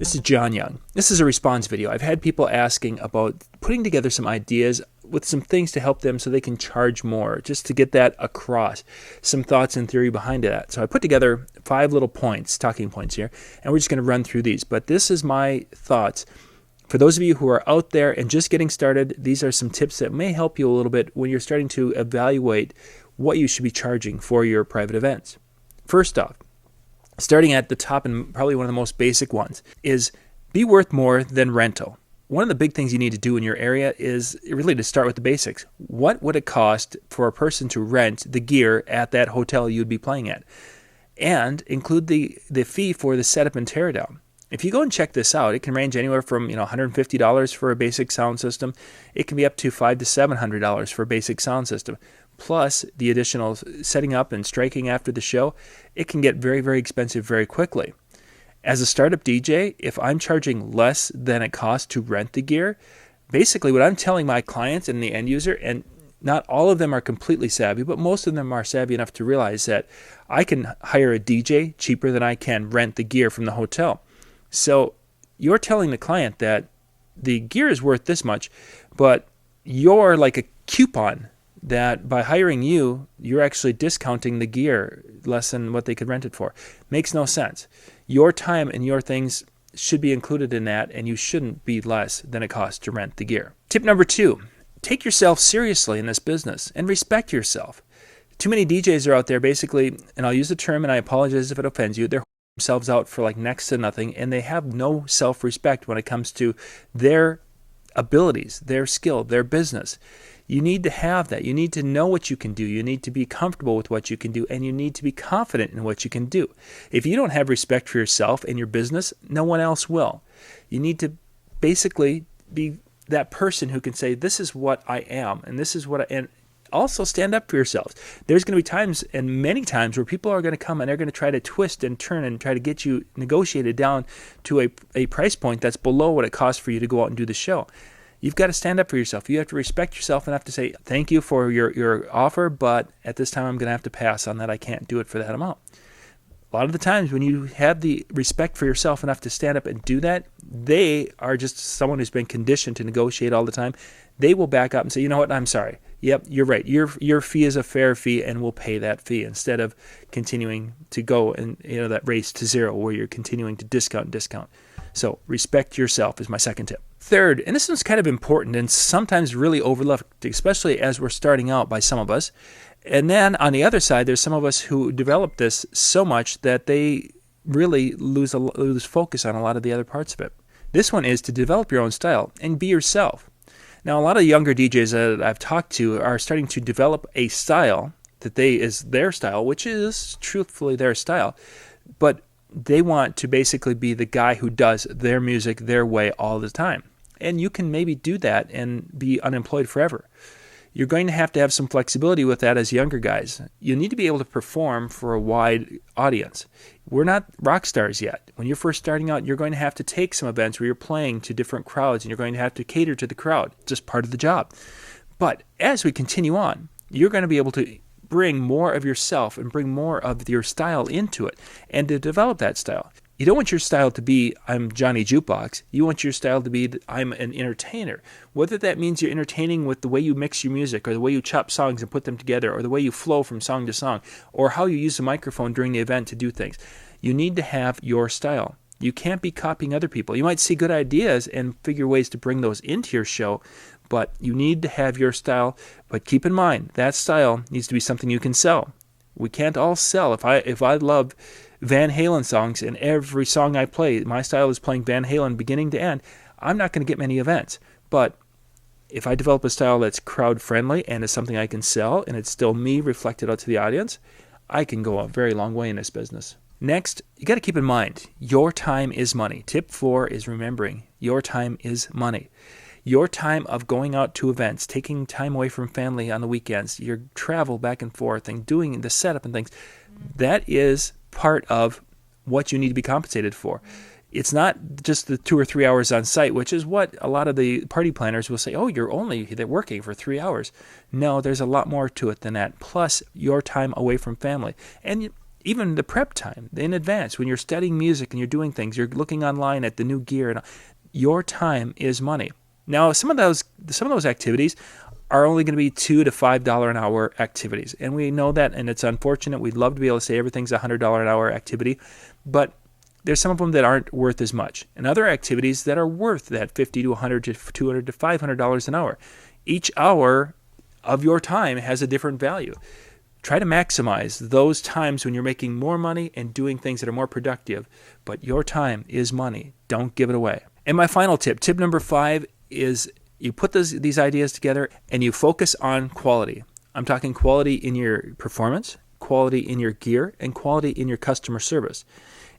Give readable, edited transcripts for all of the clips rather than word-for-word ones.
This is John Young. This is a response video. I've had people asking about putting together some ideas with some things to help them so they can charge more, just to get that across, some thoughts and theory behind that. So I put together 5 little points, talking points here, and we're just going to run through these. But this is my thoughts. For those of you who are out there and just getting started, these are some tips that may help you a little bit when you're starting to evaluate what you should be charging for your private events. First off, starting at the top, and probably one of the most basic ones, is be worth more than rental. One of the big things you need to do in your area is really to start with the basics. What would it cost for a person to rent the gear at that hotel you'd be playing at? And include the fee for the setup and teardown. If you go and check this out, it can range anywhere from $150 for a basic sound system. It can be up to $500 to $700 for a basic sound system. Plus the additional setting up and striking after the show. It can get very, very expensive very quickly. As a startup DJ, if I'm charging less than it costs to rent the gear, basically what I'm telling my clients and the end user, and not all of them are completely savvy, but most of them are savvy enough to realize that I can hire a DJ cheaper than I can rent the gear from the hotel. So you're telling the client that the gear is worth this much, but you're like a coupon that by hiring you, you're actually discounting the gear less than what they could rent it for. Makes no sense. Your time and your things should be included in that, and you shouldn't be less than it costs to rent the gear. Tip number 2, take yourself seriously in this business and respect yourself. Too many DJs are out there basically, and I'll use the term and I apologize if it offends you, they're themselves out for like next to nothing, and they have no self-respect when it comes to their abilities, their skill, their business. You need to have that. You need to know what you can do. You need to be comfortable with what you can do, and you need to be confident in what you can do. If you don't have respect for yourself and your business, no one else will. You need to basically be that person who can say, this is what I am, and this is what and also stand up for yourselves. There's going to be times, and many times, where people are going to come and they're going to try to twist and turn and try to get you negotiated down to a price point that's below what it costs for you to go out and do the show. You've got to stand up for yourself. You have to respect yourself enough to say, thank you for your offer, but at this time I'm going to have to pass on that. I can't do it for that amount. A lot of the times when you have the respect for yourself enough to stand up and do that, they are just someone who's been conditioned to negotiate all the time. They will back up and say, you know what, I'm sorry. Yep, you're right. Your fee is a fair fee, and we'll pay that fee, instead of continuing to go and that race to zero where you're continuing to discount. So respect yourself is my second tip. Third, and this one's kind of important and sometimes really overlooked, especially as we're starting out by some of us. And then on the other side, there's some of us who develop this so much that they really lose focus on a lot of the other parts of it. This one is to develop your own style and be yourself. Now, a lot of younger DJs that I've talked to are starting to develop a style that is their style, which is truthfully their style, but they want to basically be the guy who does their music their way all the time. And you can maybe do that and be unemployed forever. You're going to have some flexibility with that as younger guys. You need to be able to perform for a wide audience. We're not rock stars yet. When you're first starting out, you're going to have to take some events where you're playing to different crowds, and you're going to have to cater to the crowd. Just part of the job. But as we continue on, you're going to be able to bring more of yourself and bring more of your style into it, and to develop that style. You don't want your style to be, I'm Johnny Jukebox. You want your style to be, I'm an entertainer. Whether that means you're entertaining with the way you mix your music, or the way you chop songs and put them together, or the way you flow from song to song, or how you use the microphone during the event to do things. You need to have your style. You can't be copying other people. You might see good ideas and figure ways to bring those into your show, but you need to have your style. But keep in mind, that style needs to be something you can sell. We can't all sell. If I love Van Halen songs, and every song I play, my style is playing Van Halen beginning to end, I'm not going to get many events. But if I develop a style that's crowd friendly and is something I can sell, and it's still me reflected out to the audience, I can go a very long way in this business. Next, you got to keep in mind, your time is money. Tip 4 is remembering your time is money. Your time of going out to events, taking time away from family on the weekends, your travel back and forth, and doing the setup and things, that is part of what you need to be compensated for. It's not just the 2 or 3 hours on site, which is what a lot of the party planners will say, oh, they're working for 3 hours. No, there's a lot more to it than that. Plus your time away from family. And even the prep time in advance, when you're studying music and you're doing things, you're looking online at the new gear, and your time is money. Now, some of those activities are only going to be $2 to $5 an hour activities, and we know that, and it's unfortunate. We'd love to be able to say everything's a $100 an hour activity, but there's some of them that aren't worth as much, and other activities that are worth that $50 to $100 to $200 to $500 an hour. Each hour of your time has a different value. Try to maximize those times when you're making more money and doing things that are more productive, but your time is money. Don't give it away. And my final tip number 5, is you put these ideas together and you focus on quality. I'm talking quality in your performance, quality in your gear, and quality in your customer service.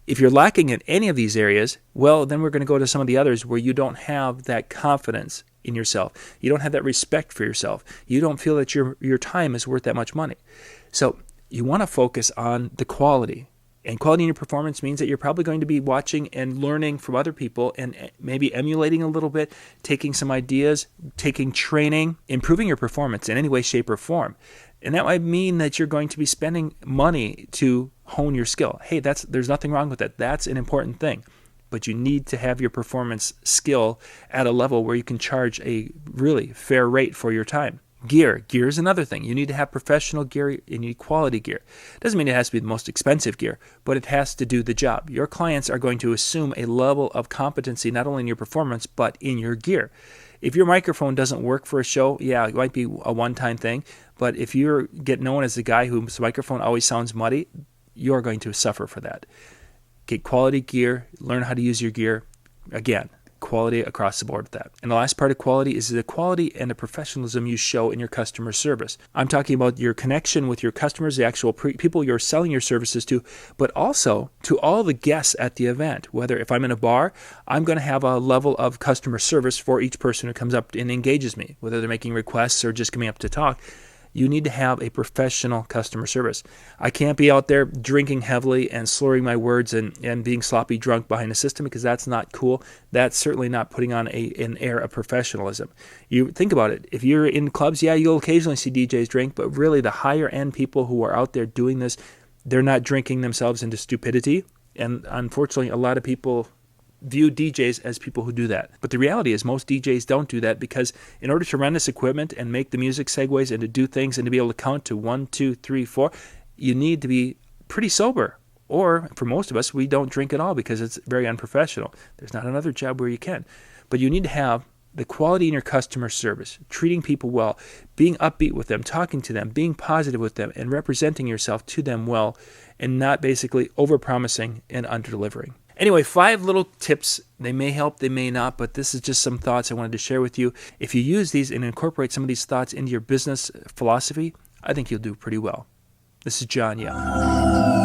If you're lacking in any of these areas, well, then we're going to go to some of the others where you don't have that confidence in yourself. You don't have that respect for yourself. You don't feel that your time is worth that much money. So you want to focus on the quality. And quality in your performance means that you're probably going to be watching and learning from other people and maybe emulating a little bit, taking some ideas, taking training, improving your performance in any way, shape, or form. And that might mean that you're going to be spending money to hone your skill. Hey, there's nothing wrong with that. That's an important thing. But you need to have your performance skill at a level where you can charge a really fair rate for your time. Gear is another thing. You need to have professional gear. You need quality gear. Doesn't mean it has to be the most expensive gear, but it has to do the job. Your clients are going to assume a level of competency not only in your performance, but in your gear. If your microphone doesn't work for a show, yeah, it might be a one-time thing, but if you get known as the guy whose microphone always sounds muddy, you're going to suffer for that. Get quality gear, learn how to use your gear. Again, quality across the board with that. And the last part of quality is the quality and the professionalism you show in your customer service. I'm talking about your connection with your customers, the actual people you're selling your services to, but also to all the guests at the event. Whether if I'm in a bar, I'm going to have a level of customer service for each person who comes up and engages me, whether they're making requests or just coming up to talk. You need to have a professional customer service. I can't be out there drinking heavily and slurring my words and being sloppy drunk behind a system, because that's not cool. That's certainly not putting on an air of professionalism. You think about it. If you're in clubs, yeah, you'll occasionally see DJs drink, but really the higher end people who are out there doing this, they're not drinking themselves into stupidity. And unfortunately, a lot of people view DJs as people who do that. But the reality is most DJs don't do that, because in order to run this equipment and make the music segues and to do things and to be able to count to 1, 2, 3, 4, you need to be pretty sober. Or for most of us, we don't drink at all because it's very unprofessional. There's not another job where you can. But you need to have the quality in your customer service, treating people well, being upbeat with them, talking to them, being positive with them, and representing yourself to them well, and not basically overpromising and under-delivering. Anyway, 5 little tips. They may help, they may not, but this is just some thoughts I wanted to share with you. If you use these and incorporate some of these thoughts into your business philosophy, I think you'll do pretty well. This is John Young.